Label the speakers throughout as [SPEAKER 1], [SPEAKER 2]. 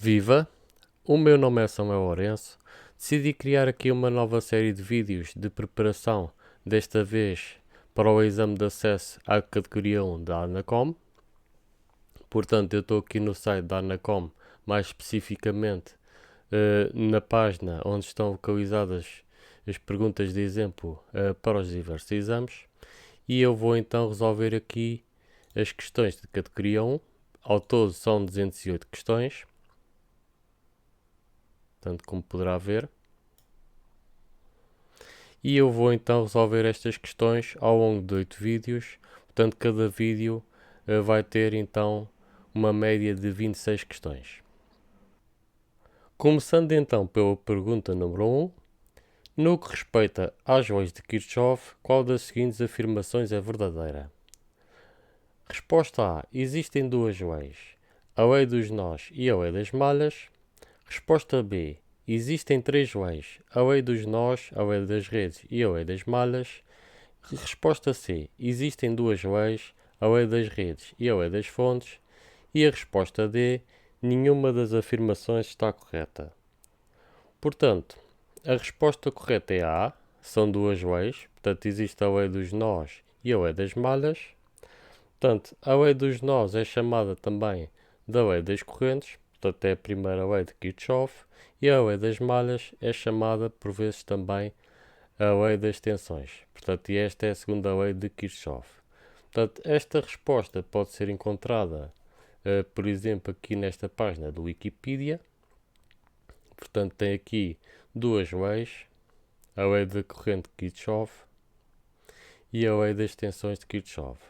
[SPEAKER 1] Viva! O meu nome é Samuel Lourenço. Decidi criar aqui uma nova série de vídeos de preparação, desta vez para o exame de acesso à categoria 1 da ANACOM. Portanto, eu estou aqui no site da ANACOM, mais especificamente na página onde estão localizadas as perguntas de exemplo para os diversos exames. E eu vou então resolver aqui as questões de categoria 1. Ao todo são 208 questões. Portanto, como poderá ver. E eu vou então resolver estas questões ao longo de 8 vídeos. Portanto, cada vídeo vai ter então uma média de 26 questões. Começando então pela pergunta número 1. No que respeita às leis de Kirchhoff, qual das seguintes afirmações é verdadeira? Resposta A. Existem duas leis, a lei dos nós e a lei das malhas. Resposta B. Existem três leis, a lei dos nós, a lei das redes e a lei das malhas. Resposta C. Existem duas leis, a lei das redes e a lei das fontes. E a resposta D. Nenhuma das afirmações está correta. Portanto, a resposta correta é A. São duas leis. Portanto, existe a lei dos nós e a lei das malhas. Portanto, a lei dos nós é chamada também da lei das correntes. Portanto, é a primeira lei de Kirchhoff. E a lei das malhas é chamada, por vezes, também a lei das tensões. Portanto, e esta é a segunda lei de Kirchhoff. Portanto, esta resposta pode ser encontrada, por exemplo, aqui nesta página do Wikipedia. Portanto, tem aqui duas leis, a lei da corrente de Kirchhoff e a lei das tensões de Kirchhoff.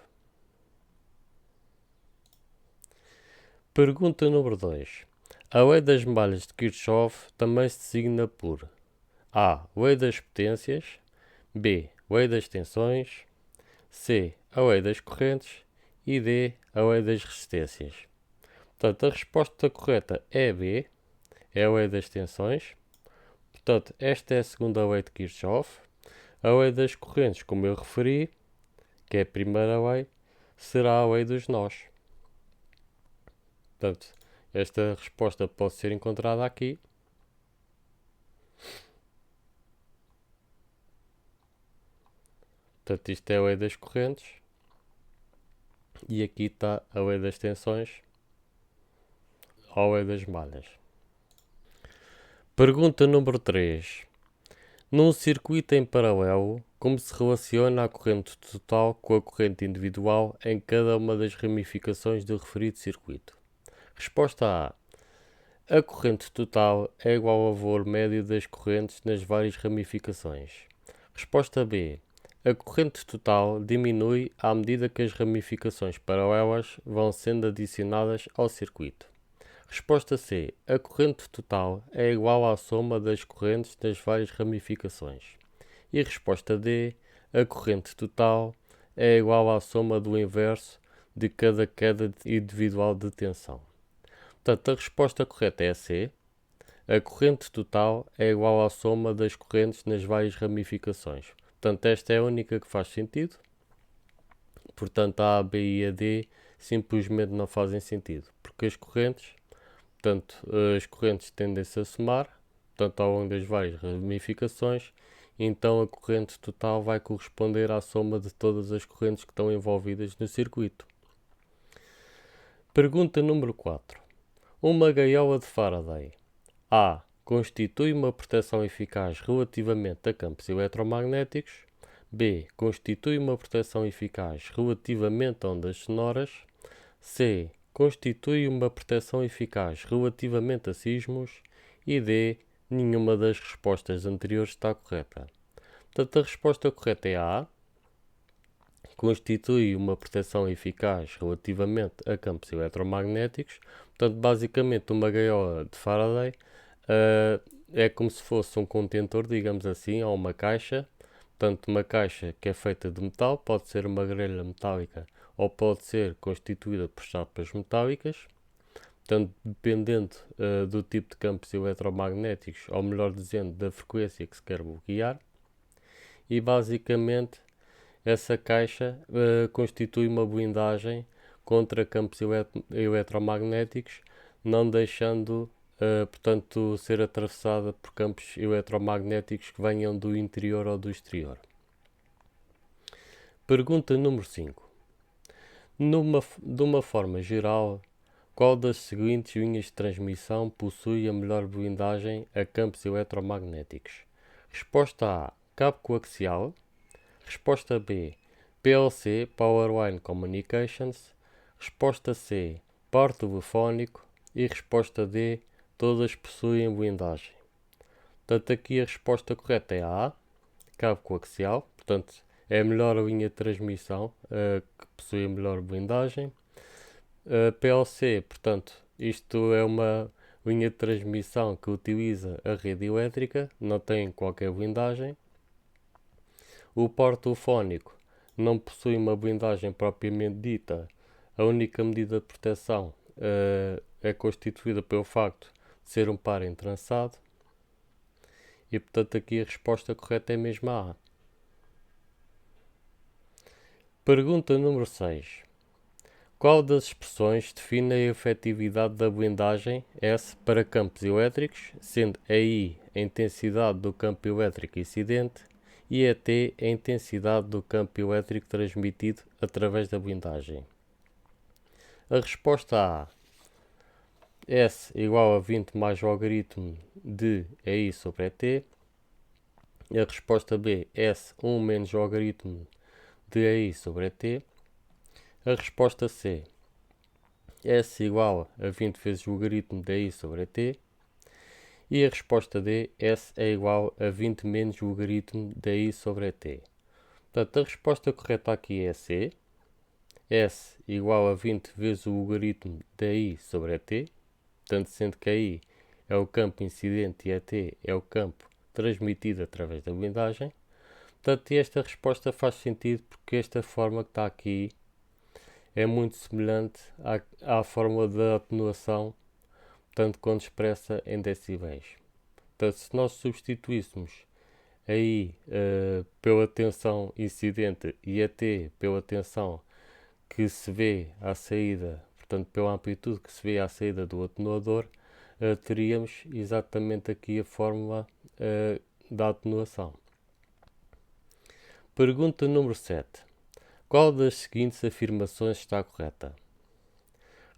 [SPEAKER 1] Pergunta número 2. A lei das malhas de Kirchhoff também se designa por A. Lei das potências. B. Lei das tensões. C. A lei das correntes. E D. A lei das resistências. Portanto, a resposta correta é B. É a lei das tensões. Portanto, esta é a segunda lei de Kirchhoff. A lei das correntes, como eu referi, que é a primeira lei, será a lei dos nós. Portanto, esta resposta pode ser encontrada aqui. Portanto, isto é a lei das correntes. E aqui está a lei das tensões ou a lei das malhas. Pergunta número 3. Num circuito em paralelo, como se relaciona a corrente total com a corrente individual em cada uma das ramificações do referido circuito? Resposta A. A corrente total é igual ao valor médio das correntes nas várias ramificações. Resposta B. A corrente total diminui à medida que as ramificações paralelas vão sendo adicionadas ao circuito. Resposta C. A corrente total é igual à soma das correntes das várias ramificações. E resposta D. A corrente total é igual à soma do inverso de cada queda individual de tensão. Portanto, a resposta correta é a C. A corrente total é igual à soma das correntes nas várias ramificações. Portanto, esta é a única que faz sentido. Portanto, a A, B e a D simplesmente não fazem sentido. Porque as correntes tendem-se a somar, portanto, ao longo das várias ramificações. Então, a corrente total vai corresponder à soma de todas as correntes que estão envolvidas no circuito. Pergunta número 4. Uma gaiola de Faraday A. Constitui uma proteção eficaz relativamente a campos eletromagnéticos. B. Constitui uma proteção eficaz relativamente a ondas sonoras. C. Constitui uma proteção eficaz relativamente a sismos. E D. Nenhuma das respostas anteriores está correta. Portanto, a resposta correta é A. Constitui uma proteção eficaz relativamente a campos eletromagnéticos. Portanto, basicamente, uma gaiola de Faraday é como se fosse um contentor, digamos assim, ou uma caixa. Portanto, uma caixa que é feita de metal, pode ser uma grelha metálica ou pode ser constituída por chapas metálicas. Portanto, dependendo do tipo de campos eletromagnéticos, ou melhor dizendo, da frequência que se quer bloquear. E basicamente essa caixa constitui uma blindagem contra campos eletromagnéticos, não deixando portanto, ser atravessada por campos eletromagnéticos que venham do interior ou do exterior. Pergunta número 5. De uma forma geral, qual das seguintes linhas de transmissão possui a melhor blindagem a campos eletromagnéticos? Resposta A, cabo coaxial. Resposta B, PLC, Power Line Communications. Resposta C, par telefónico. E resposta D, todas possuem blindagem. Portanto, aqui a resposta correta é a A, cabo coaxial. Portanto, é a melhor linha de transmissão que possui a melhor blindagem. PLC, portanto, isto é uma linha de transmissão que utiliza a rede elétrica, não tem qualquer blindagem. O par telefónico não possui uma blindagem propriamente dita. A única medida de proteção é constituída pelo facto de ser um par entrançado. E, portanto, aqui a resposta correta é mesmo a A. Pergunta número 6. Qual das expressões define a efetividade da blindagem S para campos elétricos, sendo a I a intensidade do campo elétrico incidente e a T a intensidade do campo elétrico transmitido através da blindagem? A resposta A, S igual a 20 mais logaritmo de EI sobre ET. A resposta B, S 1 menos logaritmo de EI sobre ET. A resposta C, S igual a 20 vezes o logaritmo de EI sobre ET. E a resposta D, S é igual a 20 menos o logaritmo de EI sobre ET. Portanto, a resposta correta aqui é C. S igual a 20 vezes o logaritmo de EI sobre ET. Portanto, sendo que EI é o campo incidente e ET é o campo transmitido através da blindagem. Portanto, esta resposta faz sentido porque esta forma que está aqui é muito semelhante à fórmula da atenuação, tanto quando expressa em decibéis. Portanto, se nós substituíssemos aí pela tensão incidente e a T pela tensão que se vê à saída, portanto pela amplitude que se vê à saída do atenuador, teríamos exatamente aqui a fórmula da atenuação. Pergunta número 7. Qual das seguintes afirmações está correta?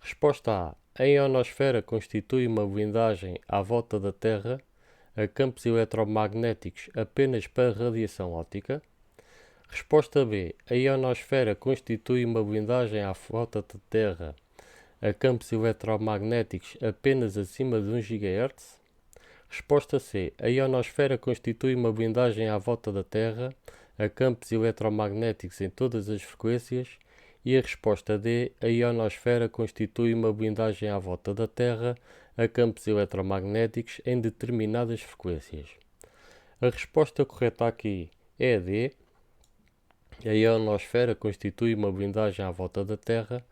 [SPEAKER 1] Resposta A. A ionosfera constitui uma blindagem à volta da Terra a campos eletromagnéticos apenas para radiação óptica. Resposta B. A ionosfera constitui uma blindagem à volta da Terra a campos eletromagnéticos apenas acima de 1 GHz. Resposta C. A ionosfera constitui uma blindagem à volta da Terra a campos eletromagnéticos em todas as frequências. E a resposta D. A ionosfera constitui uma blindagem à volta da Terra a campos eletromagnéticos em determinadas frequências. A resposta correta aqui é a D. A ionosfera constitui uma blindagem à volta da Terra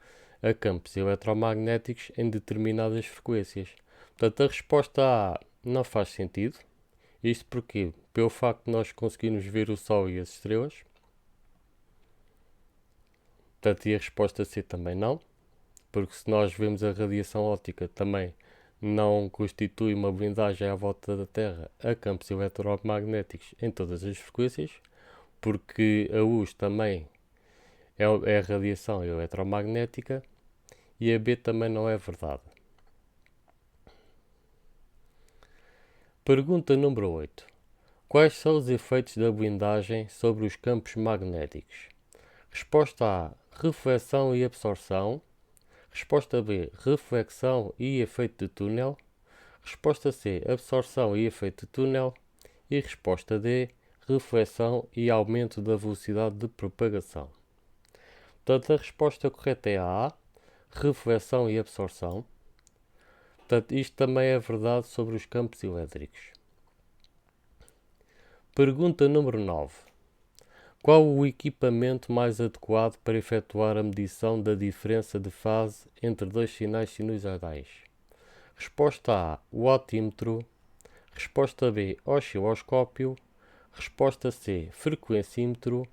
[SPEAKER 1] a campos eletromagnéticos em determinadas frequências. Portanto, a resposta A não faz sentido. Isto porquê? Pelo facto de nós conseguirmos ver o Sol e as estrelas. Portanto, e a resposta C também não, porque se nós vemos a radiação óptica também não constitui uma blindagem à volta da Terra a campos eletromagnéticos em todas as frequências, porque a luz também é a radiação eletromagnética, e a B também não é verdade. Pergunta número 8. Quais são os efeitos da blindagem sobre os campos magnéticos? Resposta A. Reflexão e absorção. Resposta B. Reflexão e efeito de túnel. Resposta C. Absorção e efeito de túnel. E resposta D. Reflexão e aumento da velocidade de propagação. Portanto, a resposta correta é a A. Reflexão e absorção. Portanto, isto também é verdade sobre os campos elétricos. Pergunta número 9. Qual o equipamento mais adequado para efetuar a medição da diferença de fase entre dois sinais sinusoidais? Resposta A. Watímetro. Resposta B. Osciloscópio. Resposta C. Frequencímetro.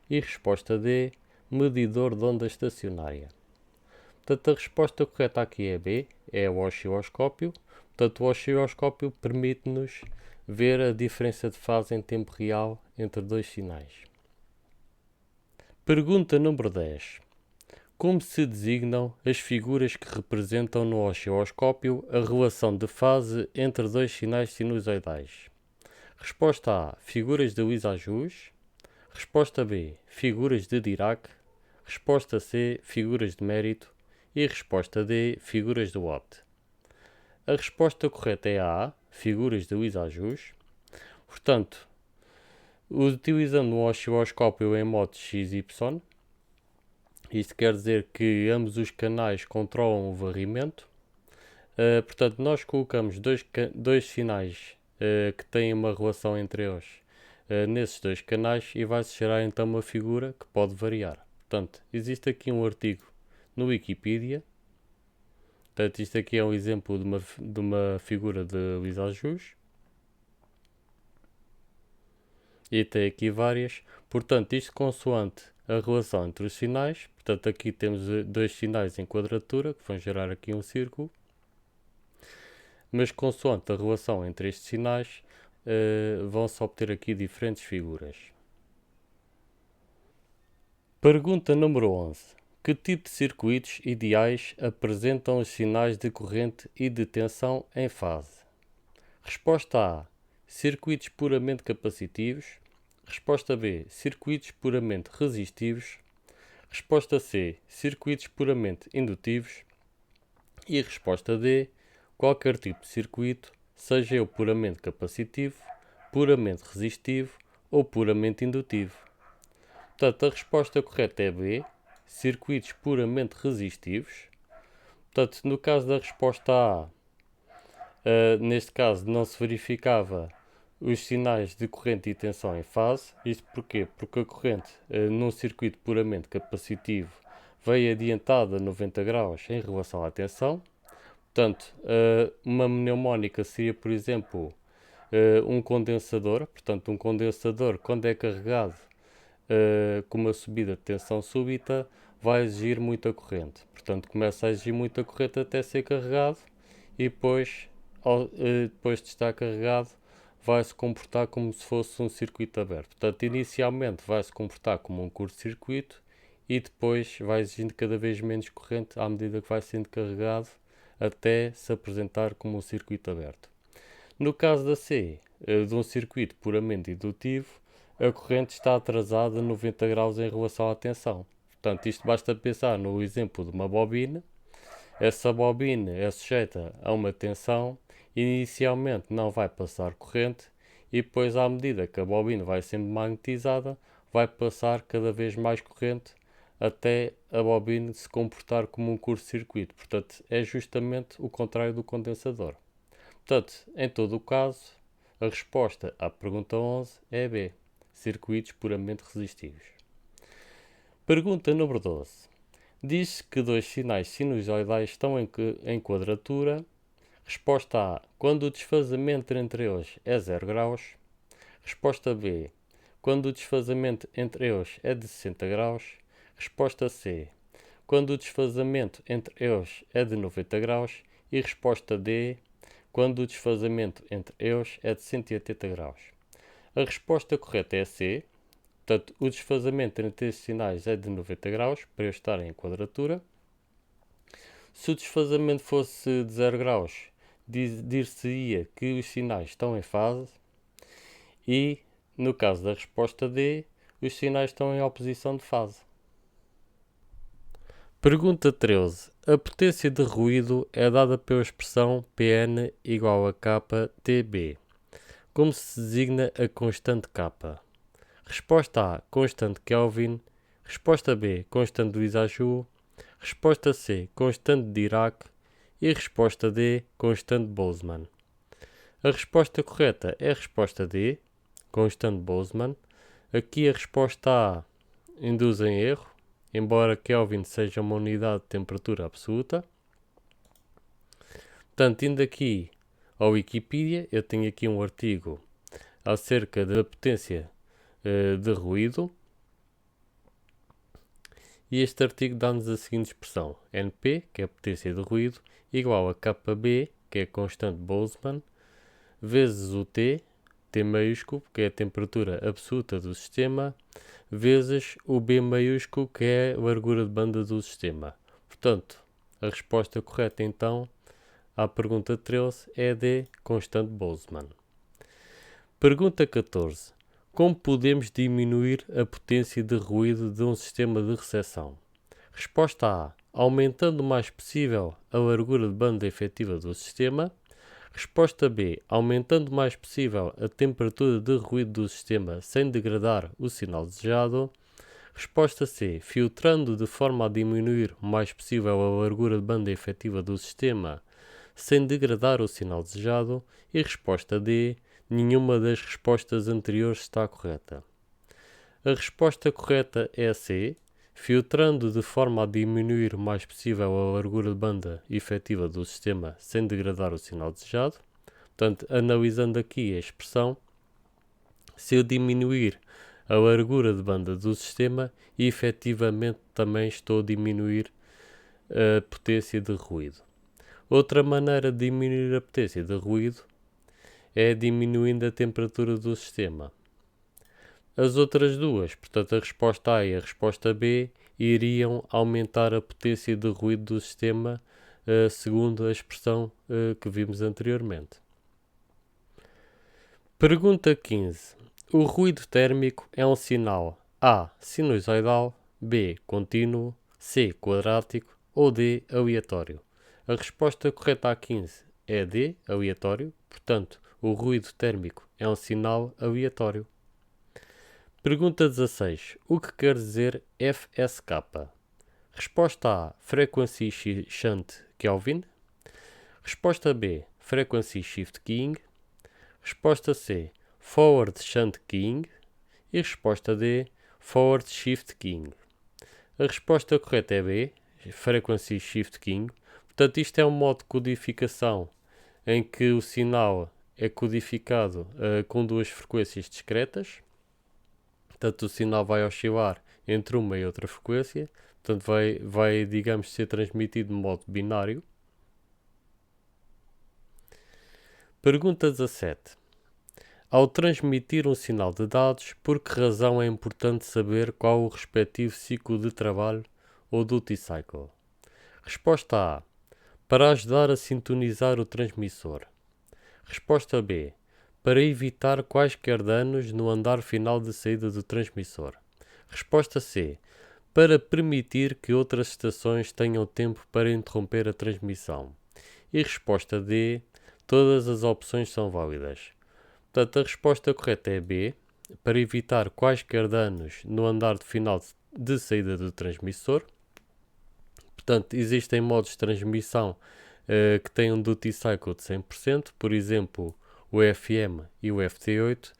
[SPEAKER 1] E resposta D. Medidor de onda estacionária. Portanto, a resposta correta aqui é B, é o osciloscópio. Portanto, o osciloscópio permite-nos ver a diferença de fase em tempo real entre dois sinais. Pergunta número 10. Como se designam as figuras que representam no osciloscópio a relação de fase entre dois sinais sinusoidais? Resposta A. Figuras de Lissajous. Resposta B. Figuras de Dirac. Resposta C. Figuras de mérito. E resposta D. Figuras de Watt. A resposta correta é a figuras de Lissajous. Portanto, utilizando um osciloscópio em modo XY, isto quer dizer que ambos os canais controlam o varrimento. Portanto, nós colocamos dois sinais que têm uma relação entre eles nesses dois canais e vai-se gerar então uma figura que pode variar. Portanto, existe aqui um artigo no Wikipedia. Portanto, isto aqui é um exemplo de uma figura de Lissajous. E tem aqui várias. Portanto, isto consoante a relação entre os sinais. Portanto, aqui temos dois sinais em quadratura que vão gerar aqui um círculo. Mas consoante a relação entre estes sinais, vão-se obter aqui diferentes figuras. Pergunta número 11. Que tipo de circuitos ideais apresentam os sinais de corrente e de tensão em fase? Resposta A. Circuitos puramente capacitivos. Resposta B. Circuitos puramente resistivos. Resposta C. Circuitos puramente indutivos. E resposta D. Qualquer tipo de circuito, seja ele puramente capacitivo, puramente resistivo ou puramente indutivo. Portanto, a resposta correta é B. Circuitos puramente resistivos. Portanto, no caso da resposta A, neste caso não se verificava os sinais de corrente e tensão em fase. Isto porquê? Porque a corrente num circuito puramente capacitivo veio adiantada 90 graus em relação à tensão. Portanto, uma mnemónica seria, por exemplo, um condensador. Portanto, um condensador, quando é carregado com uma subida de tensão súbita, vai exigir muita corrente. Portanto, começa a exigir muita corrente até ser carregado e depois, depois de estar carregado, vai se comportar como se fosse um circuito aberto. Portanto, inicialmente vai se comportar como um curto-circuito e depois vai exigindo cada vez menos corrente à medida que vai sendo carregado até se apresentar como um circuito aberto. No caso da C, de um circuito puramente indutivo, a corrente está atrasada 90 graus em relação à tensão. Portanto, isto basta pensar no exemplo de uma bobina. Essa bobina é sujeita a uma tensão, inicialmente não vai passar corrente e depois, à medida que a bobina vai sendo magnetizada, vai passar cada vez mais corrente até a bobina se comportar como um curto-circuito. Portanto, é justamente o contrário do condensador. Portanto, em todo o caso, a resposta à pergunta 11 é B. Circuitos puramente resistivos. Pergunta número 12. Diz-se que dois sinais sinusoidais estão em quadratura. Resposta A. Quando o desfazamento entre eles é 0 graus. Resposta B. Quando o desfazamento entre eles é de 60 graus. Resposta C. Quando o desfazamento entre eles é de 90 graus. E resposta D. Quando o desfazamento entre eles é de 180 graus. A resposta correta é C. Portanto, o desfazamento entre estes sinais é de 90 graus, para eu estar em quadratura. Se o desfazamento fosse de 0 graus, dir-se-ia que os sinais estão em fase. E, no caso da resposta D, os sinais estão em oposição de fase. Pergunta 13. A potência de ruído é dada pela expressão Pn igual a kTb. Como se designa a constante K? Resposta A, constante Kelvin. Resposta B, constante Lissajous. Resposta C, constante Dirac. E resposta D, constante Boltzmann. A resposta correta é a resposta D, constante Boltzmann. Aqui a resposta A induz em erro, embora Kelvin seja uma unidade de temperatura absoluta. Portanto, indo aqui ao Wikipedia, eu tenho aqui um artigo acerca da potência de ruído. E este artigo dá-nos a seguinte expressão: NP, que é a potência de ruído, igual a KB, que é a constante Boltzmann, vezes o T maiúsculo, que é a temperatura absoluta do sistema, vezes o B maiúsculo, que é a largura de banda do sistema. Portanto, a resposta correta então à pergunta 13 é a D, constante Boltzmann. Pergunta 14. Como podemos diminuir a potência de ruído de um sistema de recepção? Resposta A. Aumentando o mais possível a largura de banda efetiva do sistema. Resposta B. Aumentando o mais possível a temperatura de ruído do sistema sem degradar o sinal desejado. Resposta C. Filtrando de forma a diminuir o mais possível a largura de banda efetiva do sistema sem degradar o sinal desejado. E resposta D. Nenhuma das respostas anteriores está correta. A resposta correta é a C. Filtrando de forma a diminuir o mais possível a largura de banda efetiva do sistema sem degradar o sinal desejado. Portanto, analisando aqui a expressão, se eu diminuir a largura de banda do sistema, efetivamente também estou a diminuir a potência de ruído. Outra maneira de diminuir a potência de ruído é diminuindo a temperatura do sistema. As outras duas, portanto a resposta A e a resposta B, iriam aumentar a potência de ruído do sistema segundo a expressão que vimos anteriormente. Pergunta 15. O ruído térmico é um sinal A. Sinusoidal, B. Contínuo, C. Quadrático ou D. Aleatório. A resposta correta à 15 é D. Aleatório, portanto o ruído térmico é um sinal aleatório. Pergunta 16. O que quer dizer FSK? Resposta A. Frequency Shunt Kelvin. Resposta B. Frequency Shift Keying. Resposta C. Forward Shunt Keying. E resposta D. Forward Shift Keying. A resposta correta é B. Frequency Shift Keying. Portanto, isto é um modo de codificação em que o sinal é codificado com duas frequências discretas. Portanto, o sinal vai oscilar entre uma e outra frequência. Portanto, vai, digamos, ser transmitido de modo binário. Pergunta 17. Ao transmitir um sinal de dados, por que razão é importante saber qual o respectivo ciclo de trabalho ou duty cycle? Resposta A. Para ajudar a sintonizar o transmissor. Resposta B. Para evitar quaisquer danos no andar final de saída do transmissor. Resposta C. Para permitir que outras estações tenham tempo para interromper a transmissão. E resposta D. Todas as opções são válidas. Portanto, a resposta correta é B. Para evitar quaisquer danos no andar final de saída do transmissor. Portanto, existem modos de transmissão que têm um duty cycle de 100%, por exemplo, o FM e o FT8.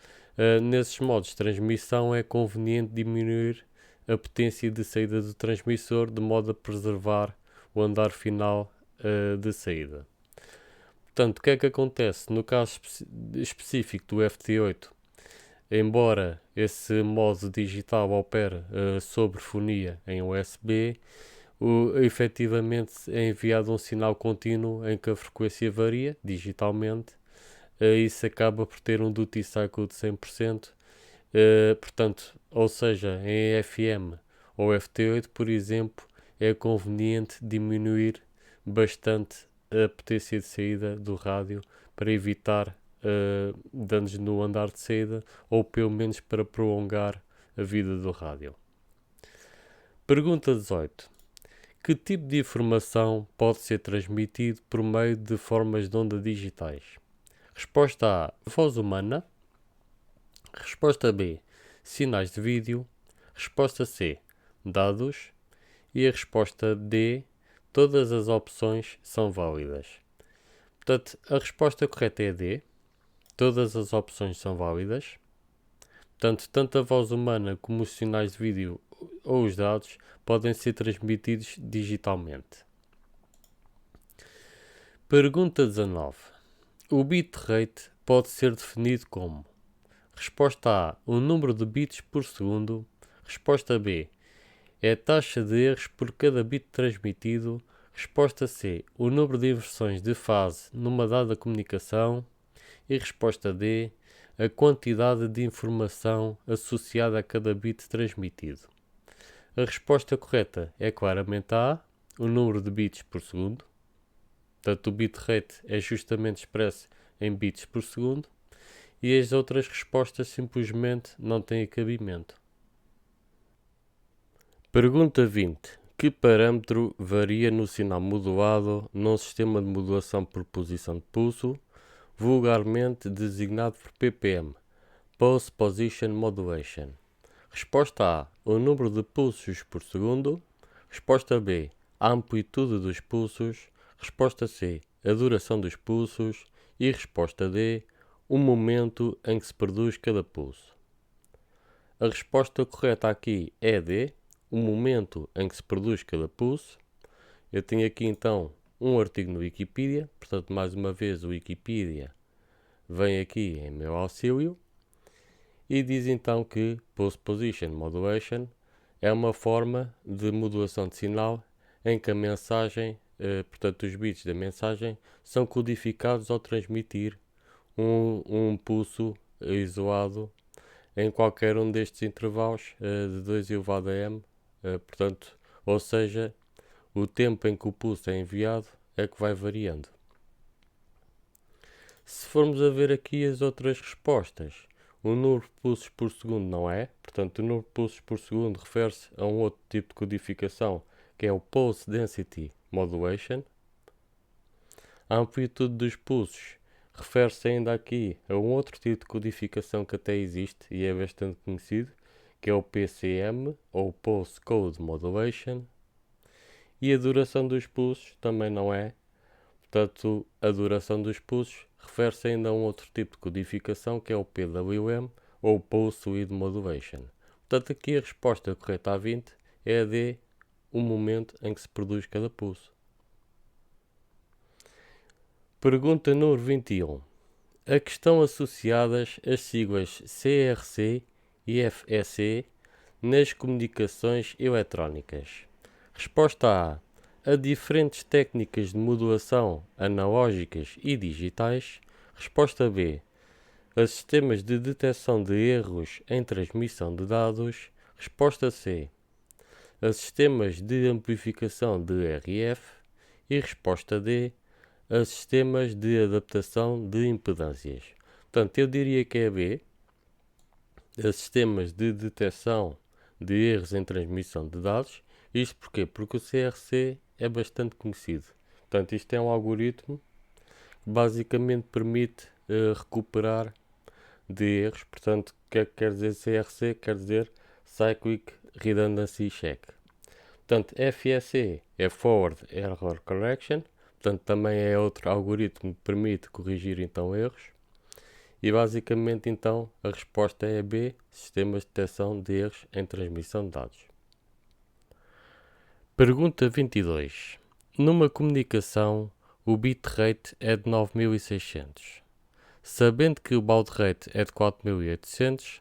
[SPEAKER 1] Nesses modos de transmissão é conveniente diminuir a potência de saída do transmissor de modo a preservar o andar final de saída. Portanto, o que é que acontece? No caso específico do FT8, embora esse modo digital opere sobre fonia em USB, efetivamente é enviado um sinal contínuo em que a frequência varia digitalmente. Isso acaba por ter um duty cycle de 100%. Portanto, ou seja, em FM ou FT8, por exemplo, é conveniente diminuir bastante a potência de saída do rádio para evitar danos no andar de saída ou pelo menos para prolongar a vida do rádio. Pergunta 18. Que tipo de informação pode ser transmitido por meio de formas de onda digitais? Resposta A. Voz humana. Resposta B. Sinais de vídeo. Resposta C. Dados. E a resposta D. Todas as opções são válidas. Portanto, a resposta correta é D. Todas as opções são válidas. Portanto, tanto a voz humana como os sinais de vídeo ou os dados podem ser transmitidos digitalmente. Pergunta 19. O bitrate pode ser definido como: resposta A, o número de bits por segundo. Resposta B, é a taxa de erros por cada bit transmitido. Resposta C, o número de inversões de fase numa dada comunicação. E resposta D, a quantidade de informação associada a cada bit transmitido. A resposta correta é claramente a A, o número de bits por segundo. Portanto, o bitrate é justamente expresso em bits por segundo. E as outras respostas simplesmente não têm cabimento. Pergunta 20. Que parâmetro varia no sinal modulado num sistema de modulação por posição de pulso, vulgarmente designado por PPM, Pulse Position Modulation? Resposta A, o número de pulsos por segundo. Resposta B, a amplitude dos pulsos. Resposta C, a duração dos pulsos. E resposta D, o momento em que se produz cada pulso. A resposta correta aqui é D, o momento em que se produz cada pulso. Eu tenho aqui então um artigo no Wikipedia, portanto mais uma vez o Wikipedia vem aqui em meu auxílio e diz então que Pulse Position Modulation é uma forma de modulação de sinal em que a mensagem, portanto os bits da mensagem, são codificados ao transmitir um pulso isolado em qualquer um destes intervalos de 2 elevado a m, portanto, ou seja, o tempo em que o pulso é enviado é que vai variando. Se formos a ver aqui as outras respostas, o número de pulsos por segundo não é, portanto, o número de pulsos por segundo refere-se a um outro tipo de codificação, que é o Pulse Density Modulation. A amplitude dos pulsos refere-se ainda aqui a um outro tipo de codificação que até existe e é bastante conhecido, que é o PCM, ou Pulse Code Modulation. E a duração dos pulsos também não é. Portanto, a duração dos pulsos refere-se ainda a um outro tipo de codificação, que é o PWM, ou Pulse Width Modulation. Portanto, aqui a resposta correta a 20 é a D, o momento em que se produz cada pulso. Pergunta número 21. A que estão associadas as siglas CRC e FEC nas comunicações eletrónicas? Resposta A diferentes técnicas de modulação analógicas e digitais. Resposta B, a sistemas de detecção de erros em transmissão de dados. Resposta C, a sistemas de amplificação de RF. E resposta D, a sistemas de adaptação de impedâncias. Portanto, eu diria que é a B, a sistemas de detecção de erros em transmissão de dados. Isto porquê? Porque o CRC é bastante conhecido. Portanto, isto é um algoritmo que basicamente permite recuperar de erros. Portanto, o que é que quer dizer CRC? Quer dizer Cyclic Redundancy Check. Portanto, FEC é Forward Error Correction. Portanto, também é outro algoritmo que permite corrigir então erros. E basicamente então a resposta é B, sistemas de detecção de erros em transmissão de dados. Pergunta 22. Numa comunicação, o bitrate é de 9600. Sabendo que o baud rate é de 4800,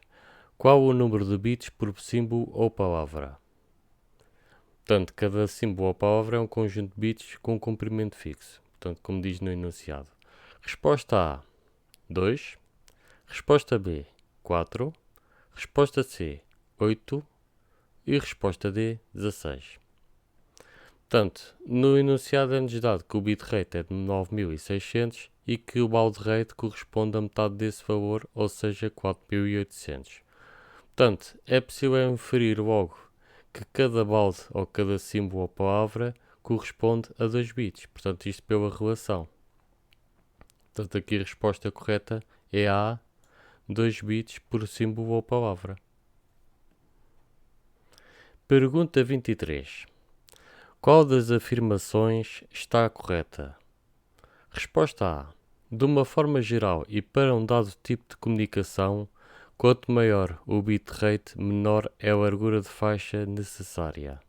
[SPEAKER 1] qual o número de bits por símbolo ou palavra? Portanto, cada símbolo ou palavra é um conjunto de bits com um comprimento fixo. Portanto, como diz no enunciado. Resposta A, 2. Resposta B, 4. Resposta C, 8. E resposta D, 16. Portanto, no enunciado é-nos dado que o bitrate é de 9600 e que o baud rate corresponde a metade desse valor, ou seja, 4800. Portanto, é possível inferir logo que cada baud ou cada símbolo ou palavra corresponde a 2 bits. Portanto, isto pela relação. Portanto, aqui a resposta correta é A, 2 bits por símbolo ou palavra. Pergunta 23. Qual das afirmações está correta? Resposta A. De uma forma geral e para um dado tipo de comunicação, quanto maior o bitrate, menor é a largura de faixa necessária.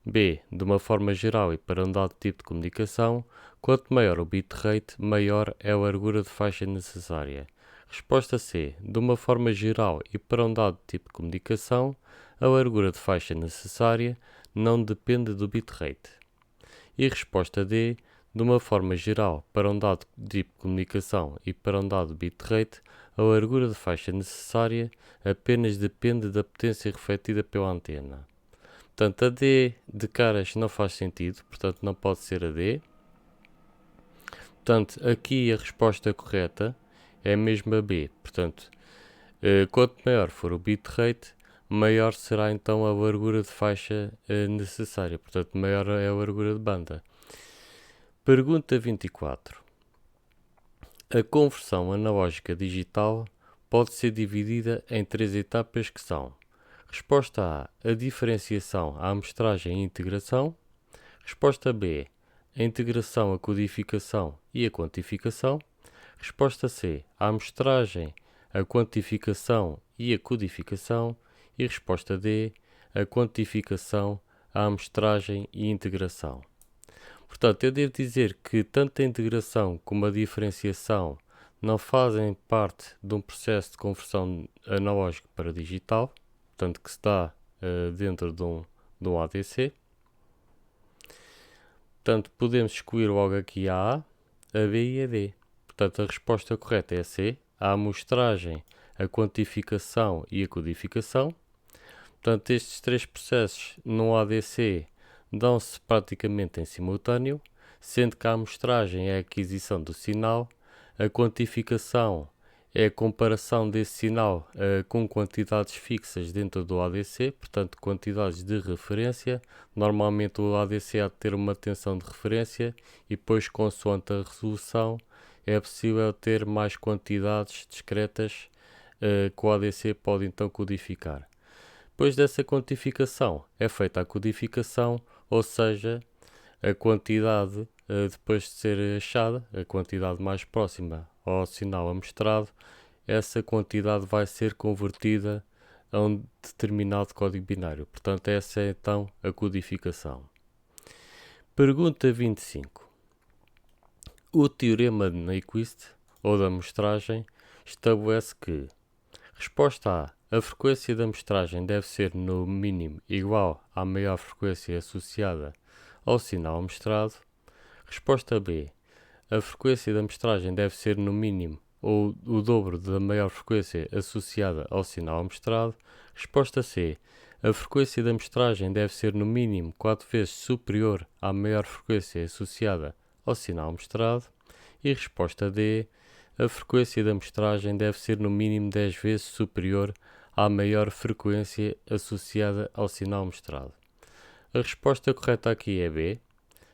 [SPEAKER 1] B. De uma forma geral e para um dado tipo de comunicação, quanto maior o bitrate, maior é a largura de faixa necessária. Resposta C. De uma forma geral e para um dado tipo de comunicação, A largura de faixa necessária não depende do bitrate. E resposta D. De uma forma geral, para um dado tipo de comunicação e para um dado bitrate, a largura de faixa necessária apenas depende da potência refletida pela antena. Portanto, a D de caras não faz sentido, portanto não pode ser a D. Portanto, aqui a resposta correta é mesmo a B. Portanto, quanto maior for o bitrate, maior será então a largura de faixa necessária. Portanto, maior é a largura de banda. Pergunta 24. A conversão analógica digital pode ser dividida em 3 etapas que são: resposta A diferenciação, a amostragem e a integração. Resposta B, a integração, a codificação e a quantificação. Resposta C, a amostragem, a quantificação e a codificação. E resposta D, a quantificação, a amostragem e a integração. Portanto, eu devo dizer que tanto a integração como a diferenciação não fazem parte de um processo de conversão analógico para digital, portanto que se dá dentro de um ADC. Portanto, podemos escolher logo aqui a B e a D. Portanto, a resposta correta é a C, a amostragem, a quantificação e a codificação. Portanto, estes 3 processos no ADC dão-se praticamente em simultâneo, sendo que a amostragem é a aquisição do sinal, a quantificação é a comparação desse sinal com quantidades fixas dentro do ADC, portanto quantidades de referência. Normalmente o ADC há de ter uma tensão de referência e depois, consoante a resolução, é possível ter mais quantidades discretas que o ADC pode então codificar. Depois dessa quantificação é feita a codificação, ou seja, a quantidade, depois de ser achada, a quantidade mais próxima ao sinal amostrado, essa quantidade vai ser convertida a um determinado código binário. Portanto, essa é então a codificação. Pergunta 25. O teorema de Nyquist, ou da amostragem, estabelece que: resposta A frequência da amostragem deve ser no mínimo igual à maior frequência associada ao sinal amostrado. Resposta B. A frequência da amostragem deve ser no mínimo ou o dobro da maior frequência associada ao sinal amostrado. Resposta C. A frequência da amostragem deve ser no mínimo 4 vezes superior à maior frequência associada ao sinal amostrado. E resposta D. A frequência da amostragem deve ser no mínimo 10 vezes superior à maior frequência associada ao sinal amostrado. A resposta correta aqui é B.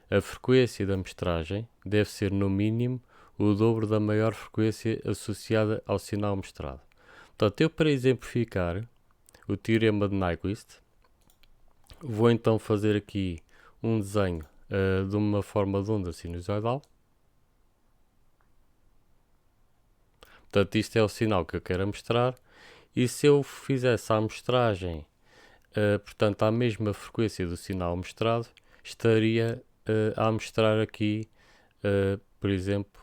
[SPEAKER 1] A frequência da amostragem deve ser no mínimo o dobro da maior frequência associada ao sinal amostrado. Portanto, eu, para exemplificar o teorema de Nyquist, vou então fazer aqui um desenho de uma forma de onda sinusoidal. Portanto, isto é o sinal que eu quero mostrar. E se eu fizesse a amostragem, portanto, à mesma frequência do sinal mostrado, estaria a mostrar aqui, por exemplo,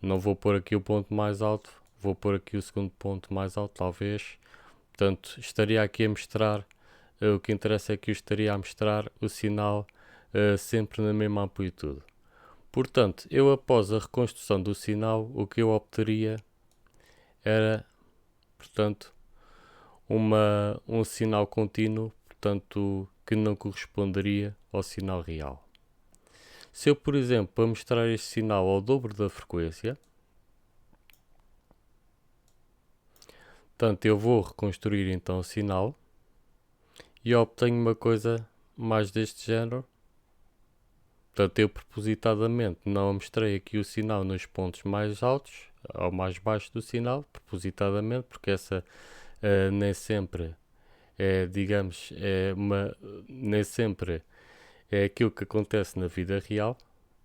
[SPEAKER 1] não vou pôr aqui o ponto mais alto, vou pôr aqui o segundo ponto mais alto, talvez. Portanto, estaria aqui a mostrar, o que interessa é que eu estaria a mostrar o sinal sempre na mesma amplitude. Portanto, eu, após a reconstrução do sinal, o que eu obteria era, portanto, um sinal contínuo, portanto, que não corresponderia ao sinal real. Se eu, por exemplo, para mostrar este sinal ao dobro da frequência, portanto, eu vou reconstruir então o sinal e obtenho uma coisa mais deste género. Portanto, eu propositadamente não mostrei aqui o sinal nos pontos mais altos ou mais baixos do sinal, propositadamente, porque essa nem sempre é, digamos, nem sempre é aquilo que acontece na vida real.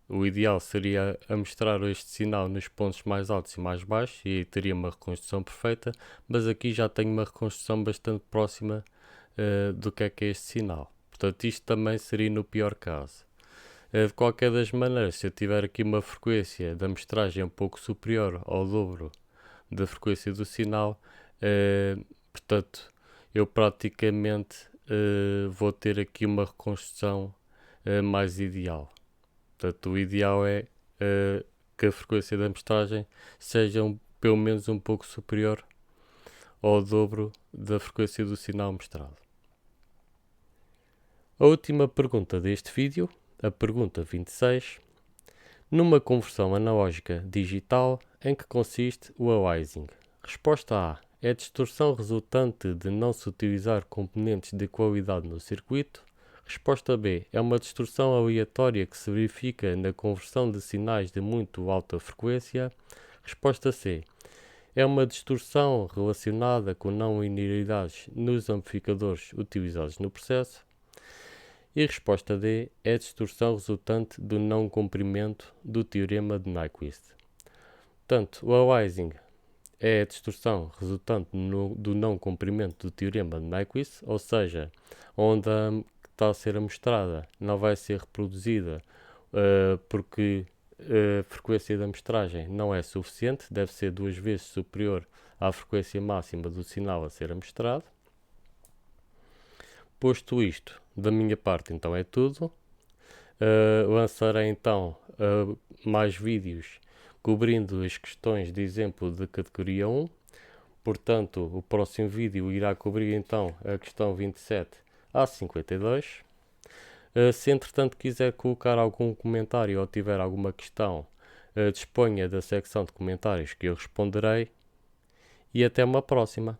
[SPEAKER 1] O ideal seria a mostrar este sinal nos pontos mais altos e mais baixos e aí teria uma reconstrução perfeita, mas aqui já tenho uma reconstrução bastante próxima do que é este sinal. Portanto, isto também seria no pior caso. De qualquer das maneiras, se eu tiver aqui uma frequência de amostragem um pouco superior ao dobro da frequência do sinal, portanto, eu praticamente vou ter aqui uma reconstrução mais ideal. Portanto, o ideal é que a frequência da amostragem seja pelo menos um pouco superior ao dobro da frequência do sinal mostrado. A última pergunta deste vídeo, a pergunta 26, numa conversão analógica digital, em que consiste o aliasing? Resposta A. É a distorção resultante de não se utilizar componentes de qualidade no circuito. Resposta B. É uma distorção aleatória que se verifica na conversão de sinais de muito alta frequência. Resposta C. É uma distorção relacionada com não linearidades nos amplificadores utilizados no processo. E resposta D. É a distorção resultante do não comprimento do teorema de Nyquist. Portanto, o aliasing é a distorção resultante do não comprimento do teorema de Nyquist, ou seja, onde a que está a ser amostrada não vai ser reproduzida porque a frequência da amostragem não é suficiente, deve ser 2 vezes superior à frequência máxima do sinal a ser amostrado. Posto isto, da minha parte então é tudo. Lançarei então mais vídeos cobrindo as questões de exemplo de categoria 1. Portanto, o próximo vídeo irá cobrir então a questão 27 a 52. Se entretanto quiser colocar algum comentário ou tiver alguma questão, disponha da secção de comentários que eu responderei. E até uma próxima.